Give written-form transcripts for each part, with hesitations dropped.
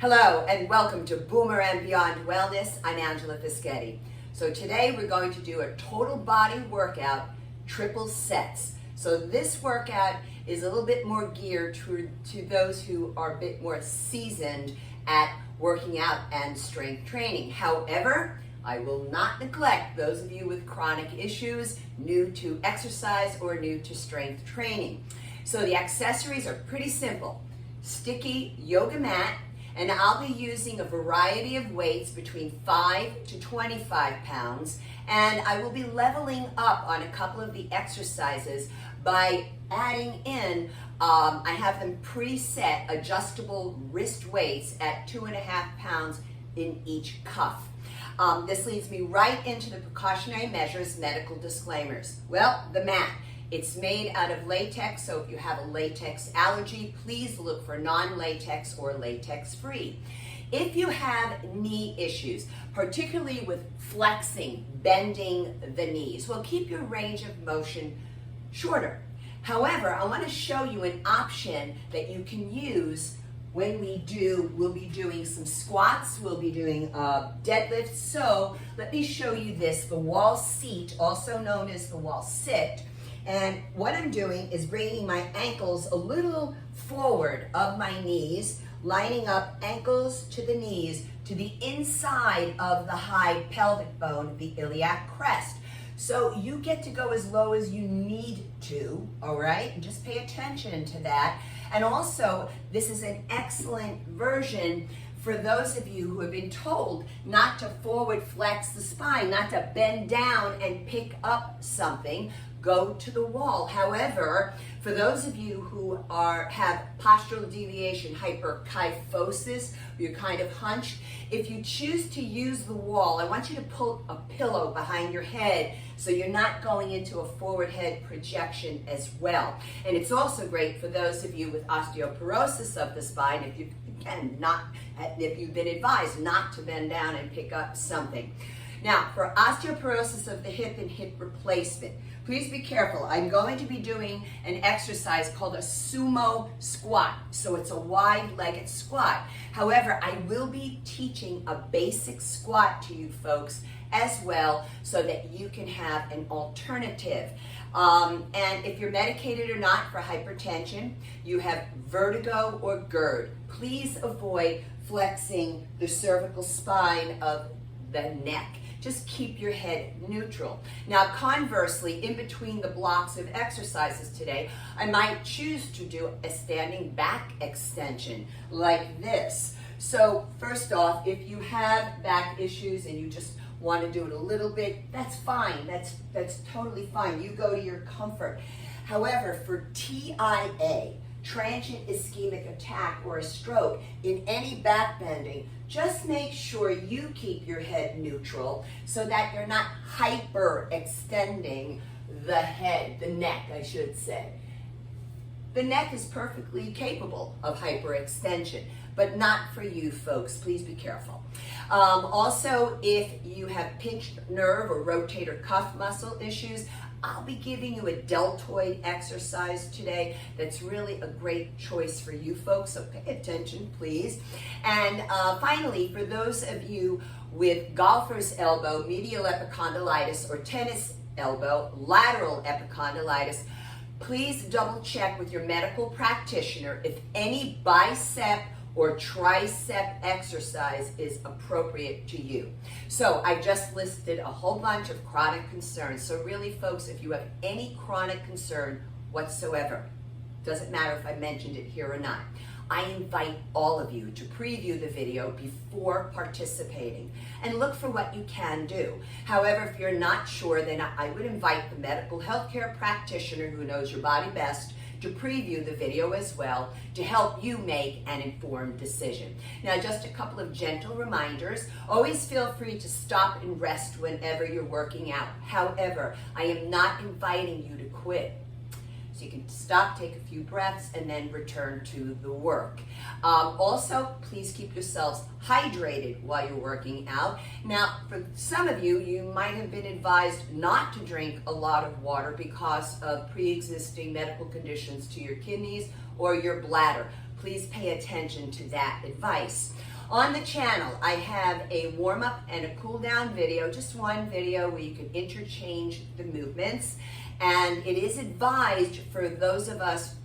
Hello and welcome to Boomer and Beyond Wellness. I'm Angela Fischetti. So today we're going to do a total body workout, triple sets. So this workout is a little bit more geared to those who are a bit more seasoned at working out and strength training. However, I will not neglect those of you with chronic issues, new to exercise or new to strength training. So the accessories are pretty simple. Sticky yoga mat, and I'll be using a variety of weights between 5 to 25 pounds, and I will be leveling up on a couple of the exercises by adding in, I have them preset adjustable wrist weights at 2.5 pounds in each cuff. This leads me right into the precautionary measures, medical disclaimers. Well, the mat. It's made out of latex, so if you have a latex allergy, please look for non-latex or latex-free. If you have knee issues, particularly with flexing, bending the knees, well, keep your range of motion shorter. However, I want to show you an option that you can use when we'll be doing some squats, we'll be doing deadlifts. So let me show you this, the wall seat, also known as the wall sit. And what I'm doing is bringing my ankles a little forward of my knees, lining up ankles to the knees to the inside of the high pelvic bone, the iliac crest. So you get to go as low as you need to, all right? And just pay attention to that. And also, this is an excellent version for those of you who have been told not to forward flex the spine, not to bend down and pick up something. Go to the wall. However, for those of you who have postural deviation, hyperkyphosis, you're kind of hunched, if you choose to use the wall, I want you to pull a pillow behind your head so you're not going into a forward head projection as well. And it's also great for those of you with osteoporosis of the spine, if you've been advised not to bend down and pick up something. Now, for osteoporosis of the hip and hip replacement, please be careful. I'm going to be doing an exercise called a Sumo Squat. So it's a wide-legged squat. However, I will be teaching a basic squat to you folks as well so that you can have an alternative. And if you're medicated or not for hypertension, you have vertigo or GERD, please avoid flexing the cervical spine of the neck. Just keep your head neutral. Now, conversely, in between the blocks of exercises today, I might choose to do a standing back extension like this. So first off, if you have back issues and you just want to do it a little bit, that's fine. That's totally fine. You go to your comfort. However, for TIA, transient ischemic attack or a stroke, in any back bending, just make sure you keep your head neutral so that you're not hyper-extending the head, the neck, I should say. The neck is perfectly capable of hyperextension, but not for you folks. Please be careful. Also, if you have pinched nerve or rotator cuff muscle issues, I'll be giving you a deltoid exercise today that's really a great choice for you folks, so pay attention, please. And finally, for those of you with golfer's elbow, medial epicondylitis, or tennis elbow, lateral epicondylitis, please double check with your medical practitioner if any bicep or tricep exercise is appropriate to you. So I just listed a whole bunch of chronic concerns. So really, folks, if you have any chronic concern whatsoever, doesn't matter if I mentioned it here or not, I invite all of you to preview the video before participating and look for what you can do. However, if you're not sure, then I would invite the medical healthcare practitioner who knows your body best to preview the video as well to help you make an informed decision. Now, just a couple of gentle reminders. Always feel free to stop and rest whenever you're working out. However, I am not inviting you to quit. So you can stop, take a few breaths, and then return to the work. Also, please keep yourselves hydrated while you're working out. Now, for some of you, you might have been advised not to drink a lot of water because of pre-existing medical conditions to your kidneys or your bladder. Please pay attention to that advice. On the channel, I have a warm-up and a cool-down video, just one video where you can interchange the movements. And it is advised for those of us,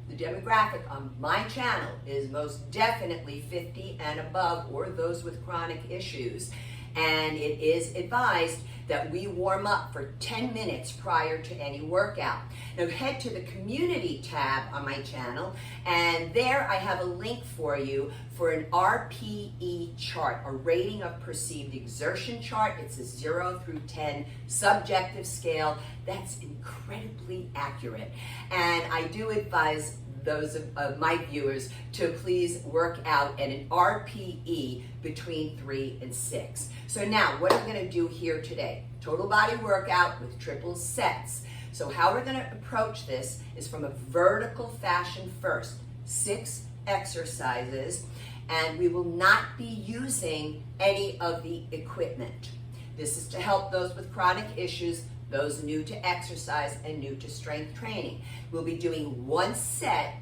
the demographic on my channel is most definitely 50 and above, or those with chronic issues. And it is advised that we warm up for 10 minutes prior to any workout. Now head to the community tab on my channel, and there I have a link for you for an RPE chart, a rating of perceived exertion chart. It's a 0 through 10 subjective scale that's incredibly accurate. And I do advise those of my viewers to please work out at an RPE between 3 and 6. So now, what are we going to do here today? Total body workout with triple sets. So how we're going to approach this is from a vertical fashion first. 6 exercises, and we will not be using any of the equipment. This is to help those with chronic issues, those new to exercise and new to strength training. We'll be doing 1 set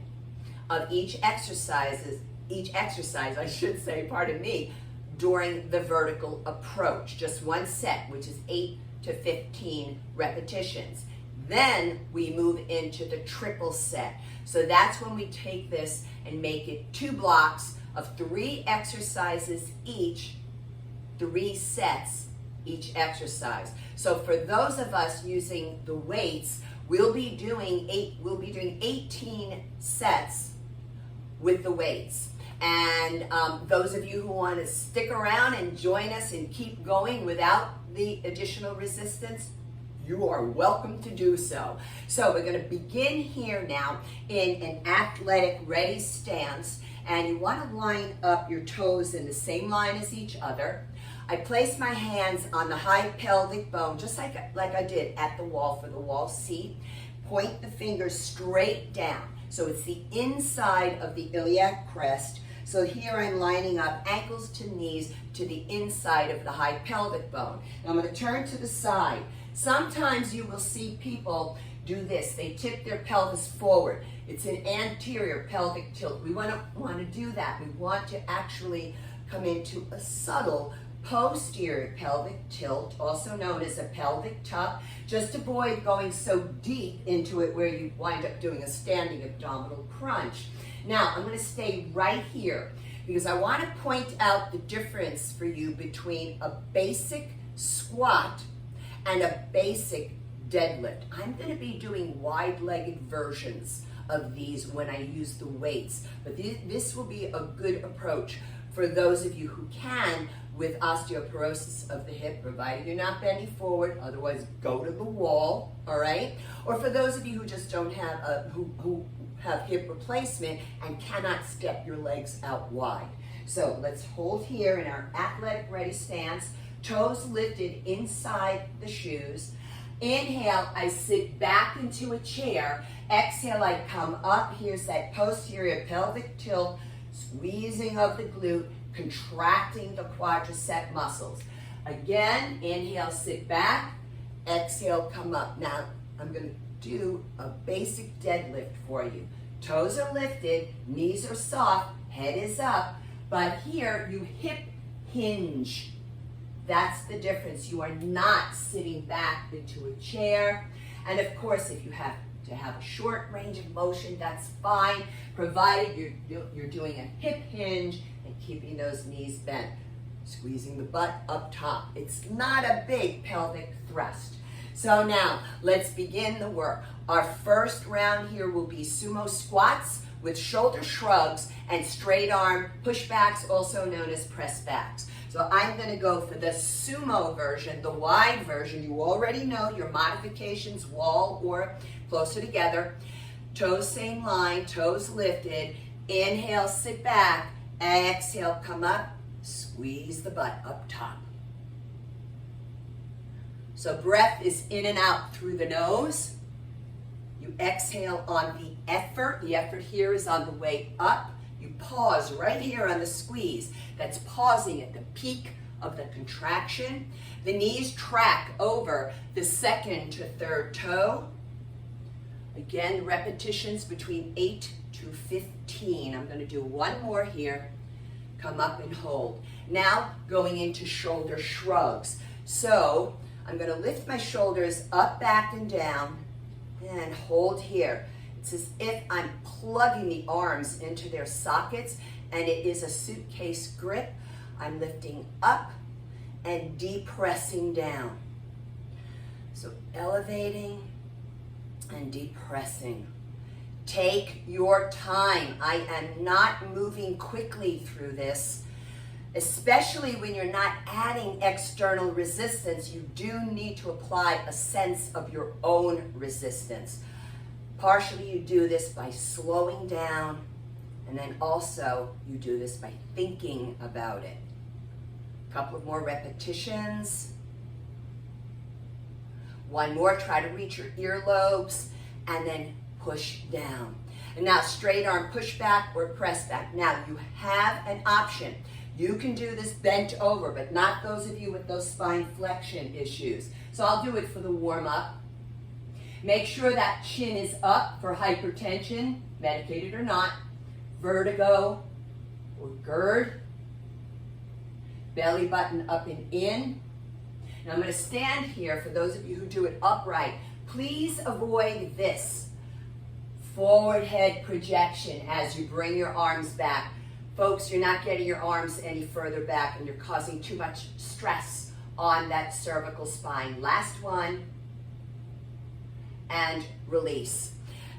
of each exercise, I should say, pardon me, during the vertical approach. Just 1 set, which is 8 to 15 repetitions. Then we move into the triple set. So that's when we take this and make it 2 blocks of 3 exercises each, 3 sets each exercise. So for those of us using the weights, we'll be doing 18 sets with the weights. And those of you who want to stick around and join us and keep going without the additional resistance, you are welcome to do so. So we're going to begin here now in an athletic ready stance, and you want to line up your toes in the same line as each other. I place my hands on the high pelvic bone, just like I did at the wall for the wall seat. Point the fingers straight down. So it's the inside of the iliac crest. So here I'm lining up ankles to knees to the inside of the high pelvic bone. Now I'm going to turn to the side. Sometimes you will see people do this. They tip their pelvis forward. It's an anterior pelvic tilt. We want to do that. We want to actually come into a subtle posterior pelvic tilt, also known as a pelvic tuck. Just avoid going so deep into it where you wind up doing a standing abdominal crunch. Now, I'm going to stay right here because I want to point out the difference for you between a basic squat and a basic deadlift. I'm going to be doing wide-legged versions of these when I use the weights, but this will be a good approach for those of you who can with osteoporosis of the hip, provided you're not bending forward, otherwise go to the wall, all right? Or for those of you who just don't have, who have hip replacement and cannot step your legs out wide. So let's hold here in our athletic ready stance, toes lifted inside the shoes. Inhale, I sit back into a chair. Exhale, I come up. Here's that posterior pelvic tilt, squeezing of the glute, contracting the quadricep muscles. Again, inhale, sit back. Exhale, come up. Now, I'm going to do a basic deadlift for you. Toes are lifted, knees are soft, head is up, but here you hip hinge. That's the difference. You are not sitting back into a chair. And of course, if you have to have a short range of motion, that's fine, provided you're doing a hip hinge and keeping those knees bent. Squeezing the butt up top. It's not a big pelvic thrust. So now, let's begin the work. Our first round here will be sumo squats with shoulder shrugs and straight arm pushbacks, also known as press backs. So I'm going to go for the sumo version, the wide version. You already know your modifications, wall or closer together. Toes same line, toes lifted. Inhale, sit back. Exhale, come up. Squeeze the butt up top. So breath is in and out through the nose. You exhale on the effort. The effort here is on the way up. You pause right here on the squeeze. That's pausing at the peak of the contraction. The knees track over the second to third toe. Again, repetitions between 8 to 15. I'm going to do one more here. come up and hold. Now going into shoulder shrugs. So I'm going to lift my shoulders up, back, and down, and hold here. It's as if I'm plugging the arms into their sockets, and it is a suitcase grip. I'm lifting up and depressing down. So elevating and depressing. Take your time. I am not moving quickly through this, especially when you're not adding external resistance. You do need to apply a sense of your own resistance. Partially you do this by slowing down, and then also you do this by thinking about it. A couple of more repetitions. One more, try to reach your earlobes, and then push down. And now straight arm push back or press back. Now you have an option. You can do this bent over, but not those of you with those spine flexion issues. So I'll do it for the warm up. Make sure that chin is up for hypertension, medicated or not, vertigo or GERD, belly button up and in. Now I'm going to stand here for those of you who do it upright. Please avoid this forward head projection as you bring your arms back. Folks, you're not getting your arms any further back and you're causing too much stress on that cervical spine. Last one, and release.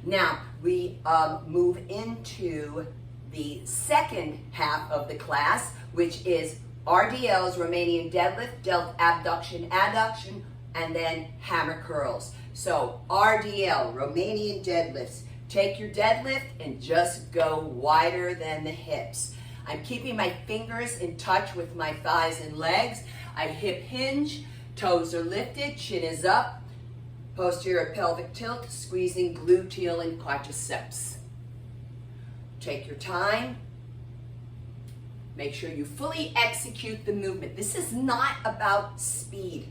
Now we move into the second half of the class, which is RDLs, Romanian Deadlift, Delt, Abduction, Adduction, and then hammer curls. So RDL, Romanian Deadlifts. Take your deadlift and just go wider than the hips. I'm keeping my fingers in touch with my thighs and legs. I hip hinge, toes are lifted, chin is up, posterior pelvic tilt, squeezing gluteal and quadriceps. Take your time. Make sure you fully execute the movement. This is not about speed.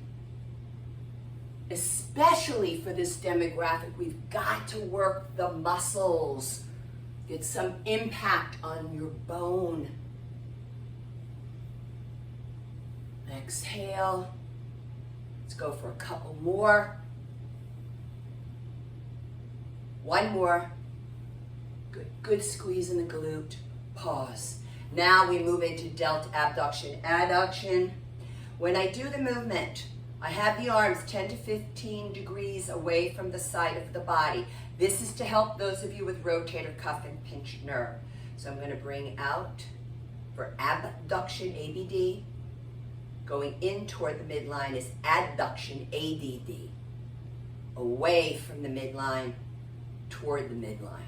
Especially for this demographic, we've got to work the muscles. Get some impact on your bone. Exhale. Let's go for a couple more. One more. Good squeeze in the glute. Pause. Now we move into Delt, Abduction, Adduction. When I do the movement, I have the arms 10 to 15 degrees away from the side of the body. This is to help those of you with rotator cuff and pinched nerve. So I'm going to bring out for abduction, ABD. Going in toward the midline is adduction, ADD. Away from the midline, toward the midline.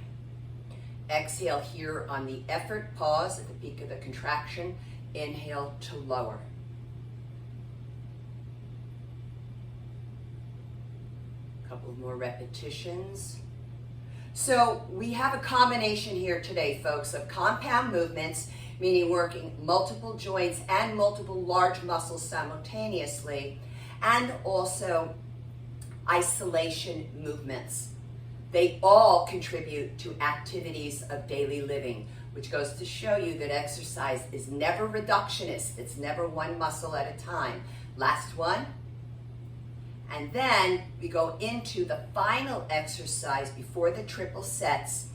Exhale here on the effort, pause at the peak of the contraction. Inhale to lower. Couple more repetitions. So we have a combination here today, folks, of compound movements, meaning working multiple joints and multiple large muscles simultaneously, and also isolation movements. They all contribute to activities of daily living, which goes to show you that exercise is never reductionist. It's never one muscle at a time. Last one. And then we go into the final exercise before the triple sets,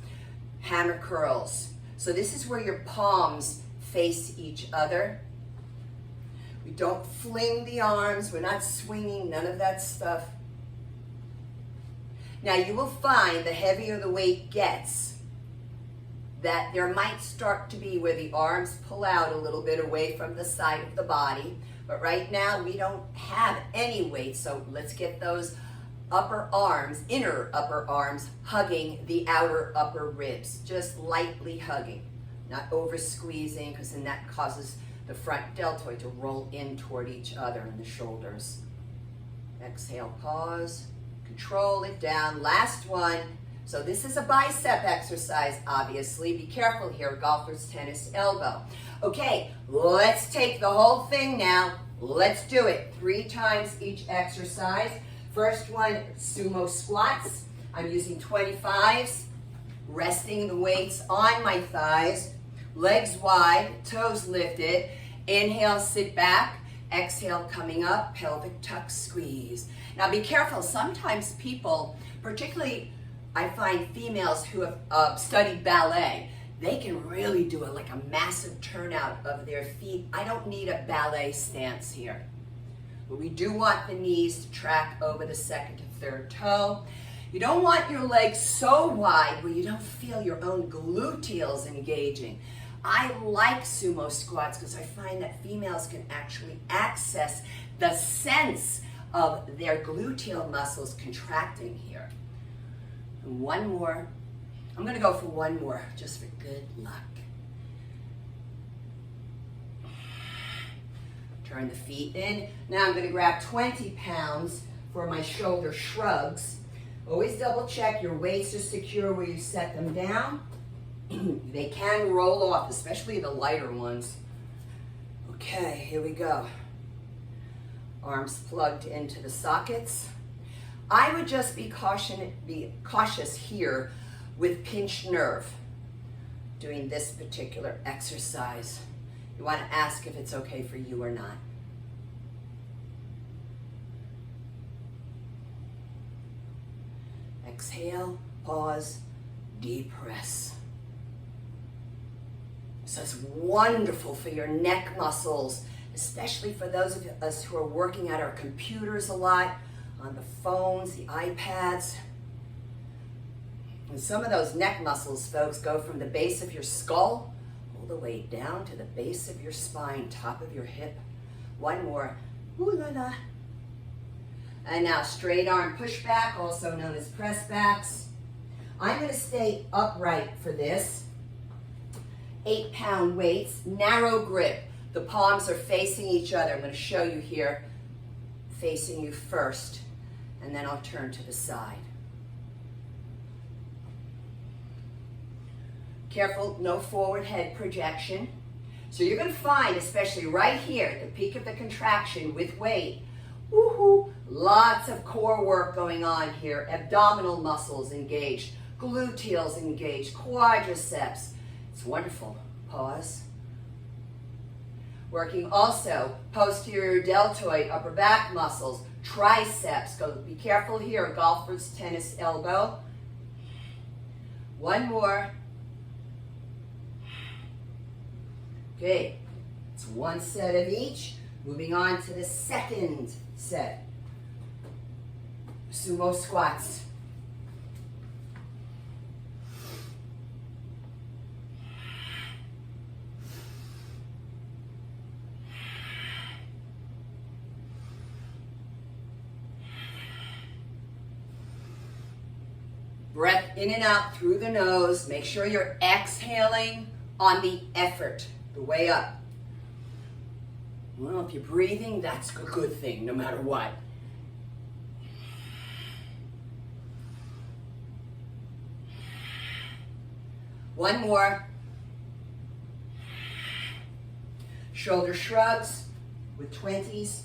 hammer curls. So this is where your palms face each other. We don't fling the arms. We're not swinging, none of that stuff. Now you will find the heavier the weight gets, that there might start to be where the arms pull out a little bit away from the side of the body. But right now we don't have any weight, so let's get those upper arms, inner upper arms, hugging the outer upper ribs, just lightly hugging, not over squeezing, because then that causes the front deltoid to roll in toward each other and the shoulders. Exhale, pause, control it down. Last one. So this is a bicep exercise, obviously. Be careful here, golfer's tennis elbow. Okay, let's take the whole thing now. Let's do it 3 times each exercise. First one, Sumo Squats. I'm using 25s, resting the weights on my thighs. legs wide, toes lifted. Inhale, sit back. Exhale, coming up, pelvic tuck, squeeze. Now be careful, sometimes people, particularly I find females who have studied ballet, they can really do like a massive turnout of their feet. I don't need a ballet stance here. But we do want the knees to track over the second to third toe. You don't want your legs so wide where you don't feel your own gluteals engaging. I like sumo squats because I find that females can actually access the sense of their gluteal muscles contracting here. And one more. I'm going to go for one more just for good luck. Turn the feet in. Now I'm going to grab 20 pounds for my shoulder shrugs. Always double check your weights are secure where you set them down. They can roll off, especially the lighter ones. Okay, here we go. Arms plugged into the sockets. I would just be cautious here with pinched nerve doing this particular exercise. You want to ask if it's okay for you or not. Exhale, pause, deep press. So it's wonderful for your neck muscles, especially for those of us who are working at our computers a lot, on the phones, the iPads. And some of those neck muscles, folks, go from the base of your skull all the way down to the base of your spine, top of your hip. One more. Ooh la la. And now straight arm pushback, also known as press backs. I'm going to stay upright for this. 8-pound weights, narrow grip. The palms are facing each other. I'm going to show you here, facing you first, and then I'll turn to the side. Careful, no forward head projection. So you're going to find, especially right here, at the peak of the contraction with weight, woohoo, lots of core work going on here. Abdominal muscles engaged, gluteals engaged, quadriceps. It's wonderful. Pause. Working also posterior deltoid, upper back muscles, triceps. Go, be careful here, golfer's tennis elbow. One more. Okay, it's one set of each. Moving on to the second set. Sumo squats. Breath in and out through the nose. Make sure you're exhaling on the effort, the way up. Well, if you're breathing, that's a good thing, no matter what. One more. Shoulder shrugs with 20s.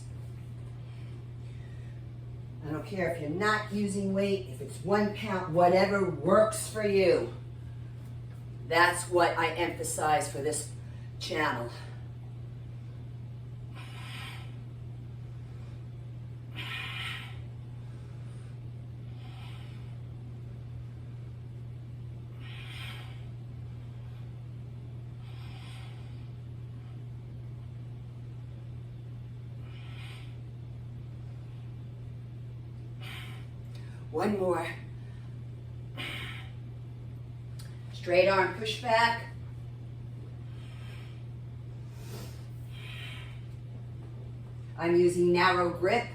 I don't care if you're not using weight, if it's 1 pound, whatever works for you. That's what I emphasize for this channel. One more. Straight arm push back. I'm using narrow grip.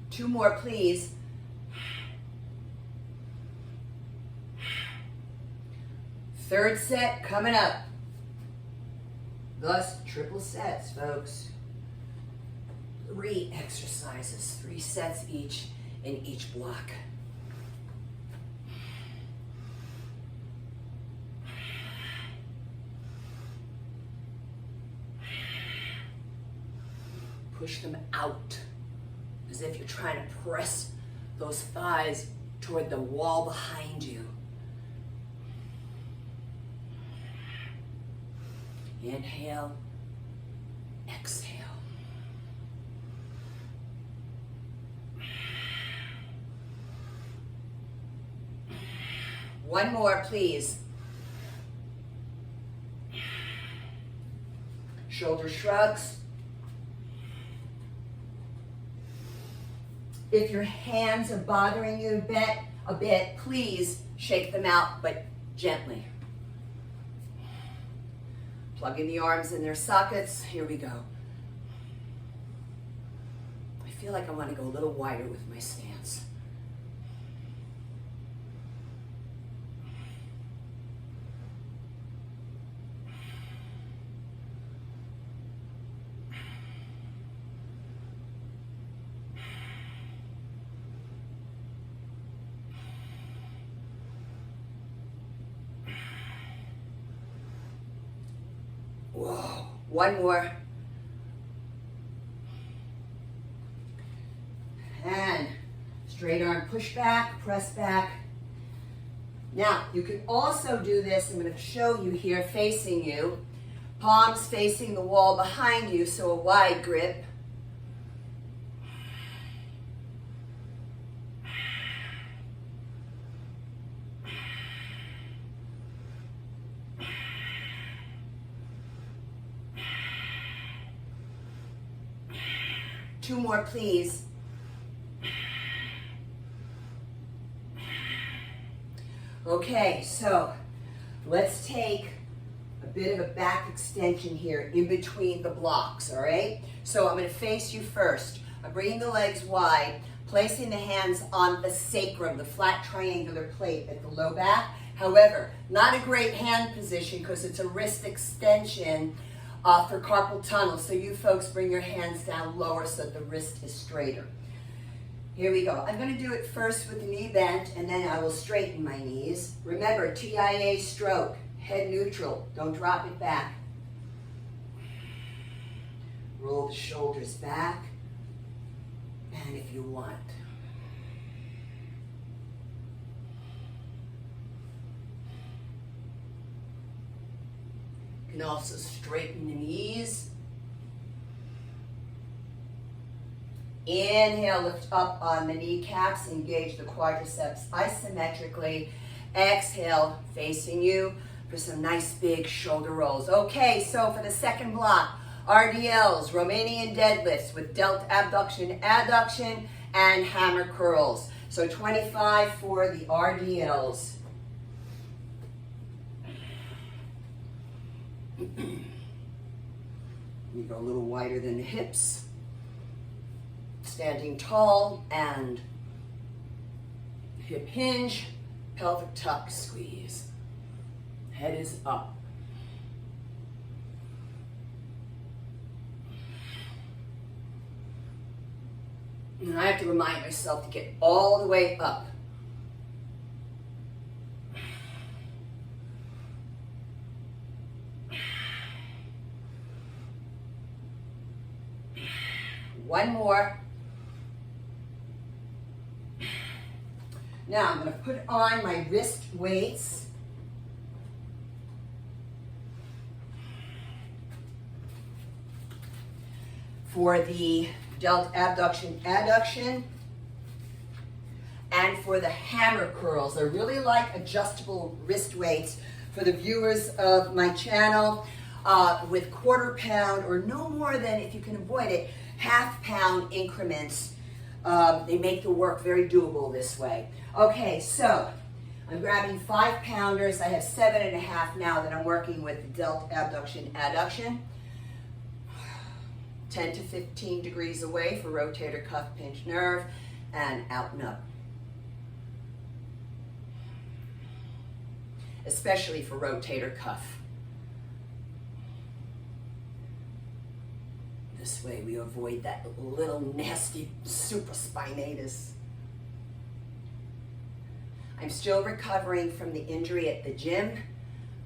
Two more, please. Third set coming up. Thus, triple sets, folks. 3 exercises, 3 sets each in each block. push them out as if you're trying to press those thighs toward the wall behind you. Inhale, exhale. One more, please. Shoulder shrugs. If your hands are bothering you a bit, please shake them out, but gently. Plugging the arms in their sockets. Here we go. I feel like I want to go a little wider with my stance. Whoa, one more. And straight arm push back, press back. Now, you can also do this, I'm going to show you here, facing you. Palms facing the wall behind you, so a wide grip. Two more, please. Okay, so let's take a bit of a back extension here in between the blocks, all right? So I'm going to face you first. I'm bringing the legs wide, placing the hands on the sacrum, the flat triangular plate at the low back. However, not a great hand position because it's a wrist extension for carpal tunnel. So you folks bring your hands down lower so the wrist is straighter. Here we go. I'm going to do it first with the knee bent, and then I will straighten my knees. Remember, TIA stroke, head neutral. Don't drop it back. Roll the shoulders back, and if you want, you can also straighten the knees. Inhale, lift up on the kneecaps, engage the quadriceps isometrically. Exhale, facing you for some nice big shoulder rolls. Okay, so for the second block, RDLs, Romanian deadlifts with Delt, Abduction, Adduction, and hammer curls. So 25 for the RDLs. You go a little wider than the hips. Standing tall and hip hinge, pelvic tuck, squeeze. Head is up. And I have to remind myself to get all the way up. One more. Now I'm going to put on my wrist weights. For the Delt, Abduction, Adduction, and for the hammer curls. I really like adjustable wrist weights for the viewers of my channel with 1/4 pound or no more than, if you can avoid it, 1/2 pound increments. They make the work very doable this way. Okay, so I'm grabbing 5 pounders. I have 7.5 now that I'm working with the Delt, Abduction, Adduction. 10 to 15 degrees away for rotator cuff pinch nerve, and out and up. Especially for rotator cuff. This way we avoid that little nasty supraspinatus. I'm still recovering from the injury at the gym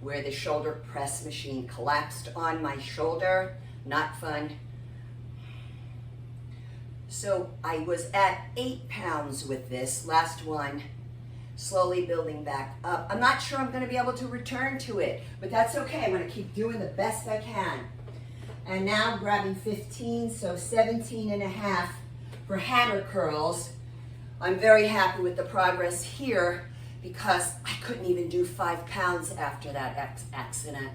where the shoulder press machine collapsed on my shoulder. Not fun. So I was at 8 pounds with this last one, slowly building back up. I'm not sure I'm going to be able to return to it, but that's okay. I'm going to keep doing the best I can. And now I'm grabbing 15, so 17 and a half for hammer curls. I'm very happy with the progress here because I couldn't even do 5 pounds after that accident.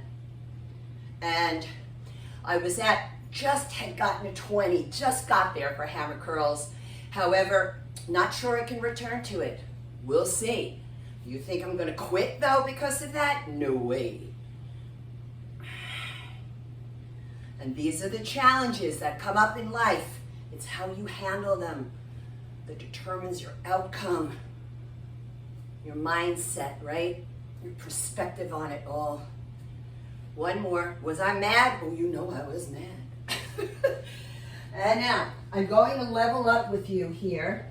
And I was just had gotten to 20, just got there for hammer curls. However, not sure I can return to it. We'll see. You think I'm gonna quit though because of that? No way. And these are the challenges that come up in life. It's how you handle them that determines your outcome, your mindset, right? Your perspective on it all. One more. Was I mad? Oh, you know I was mad. And now, I'm going to level up with you here,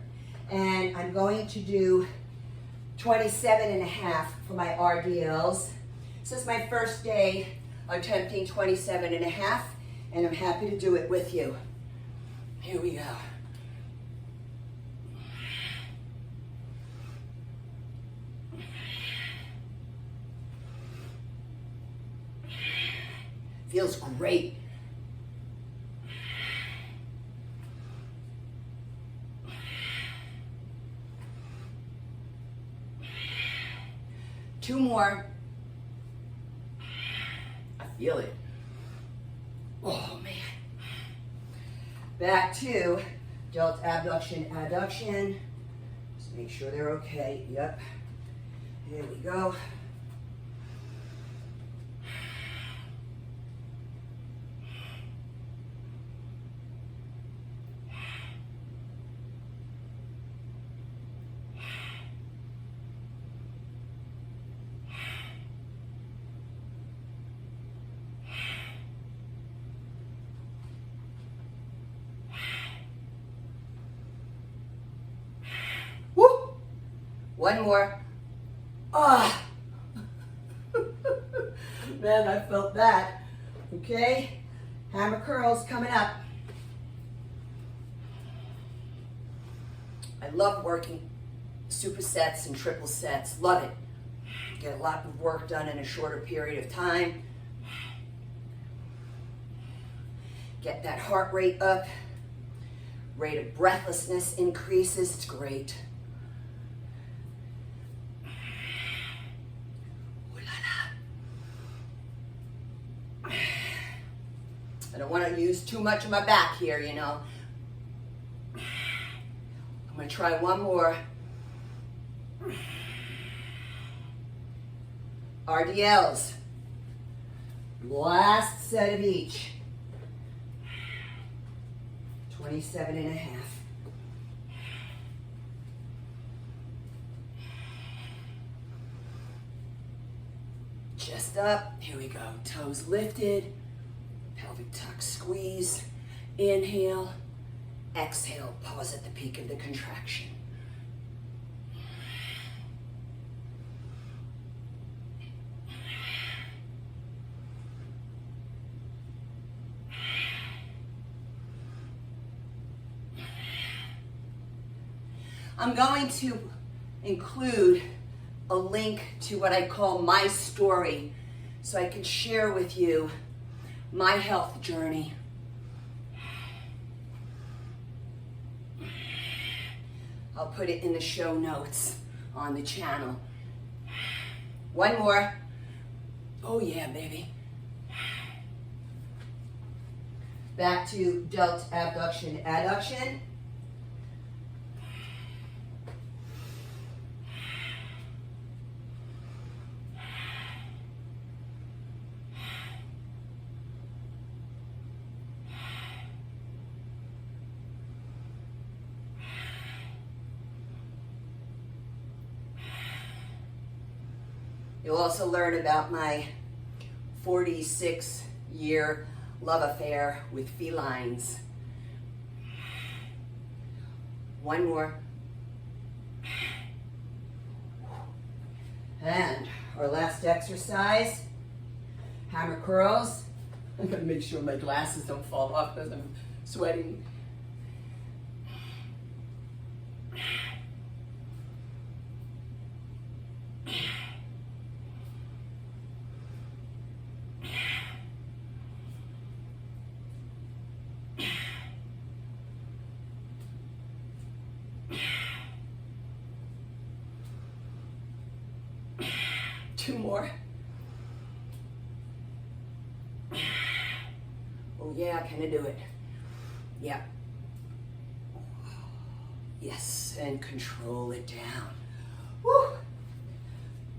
and I'm going to do 27 and a half for my RDLs. This is my first day attempting 27 and a half, and I'm happy to do it with you. Here we go. Feels great. Two more. I feel it. Oh man. Back to Delt, abduction, adduction. Just make sure they're okay. Yep. Here we go. One more. Ah! Man, I felt that. Okay? Hammer curls coming up. I love working supersets and triple sets. Love it. Get a lot of work done in a shorter period of time. Get that heart rate up. Rate of breathlessness increases. It's great. I don't want to use too much of my back here, you know. I'm going to try one more. RDLs. Last set of each. 27 and a half. Chest up. Here we go. Toes lifted. Pelvic tuck, squeeze, inhale, exhale, pause at the peak of the contraction. I'm going to include a link to what I call my story so I can share with you my health journey. I'll put it in the show notes on the channel. One more. Oh yeah, baby. Back to Delt, abduction, adduction. You'll also learn about my 46-year love affair with felines. One more. And our last exercise, hammer curls. I'm gonna make sure my glasses don't fall off because I'm sweating. 2 more. Oh yeah, can I do it? Yeah. Yes, and control it down. Woo.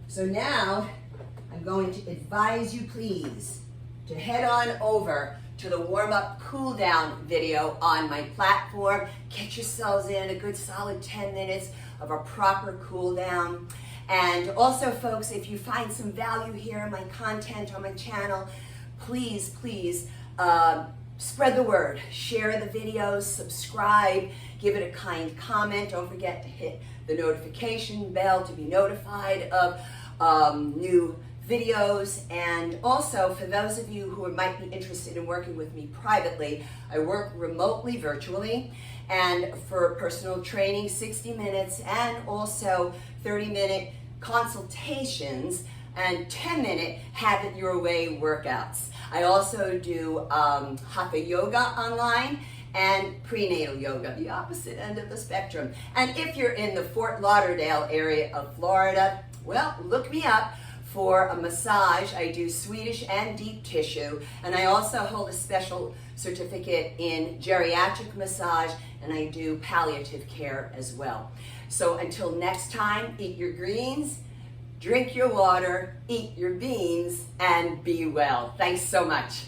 So now, I'm going to advise you, please, to head on over to the warm-up cool-down video on my platform. Get yourselves in a good solid 10 minutes of a proper cool-down. And also, folks, if you find some value here in my content on my channel, please, please, spread the word. Share the videos, subscribe, give it a kind comment. Don't forget to hit the notification bell to be notified of new videos. And also, for those of you who might be interested in working with me privately, I work remotely, virtually, and for personal training, 60 minutes, and also 30-minute consultations and 10-minute have it your way workouts. I also do hatha yoga online and prenatal yoga, the opposite end of the spectrum. And if you're in the Fort Lauderdale area of Florida, well, look me up for a massage. I do Swedish and deep tissue, and I also hold a special certificate in geriatric massage, and I do palliative care as well. So until next time, eat your greens, drink your water, eat your beans, and be well. Thanks so much.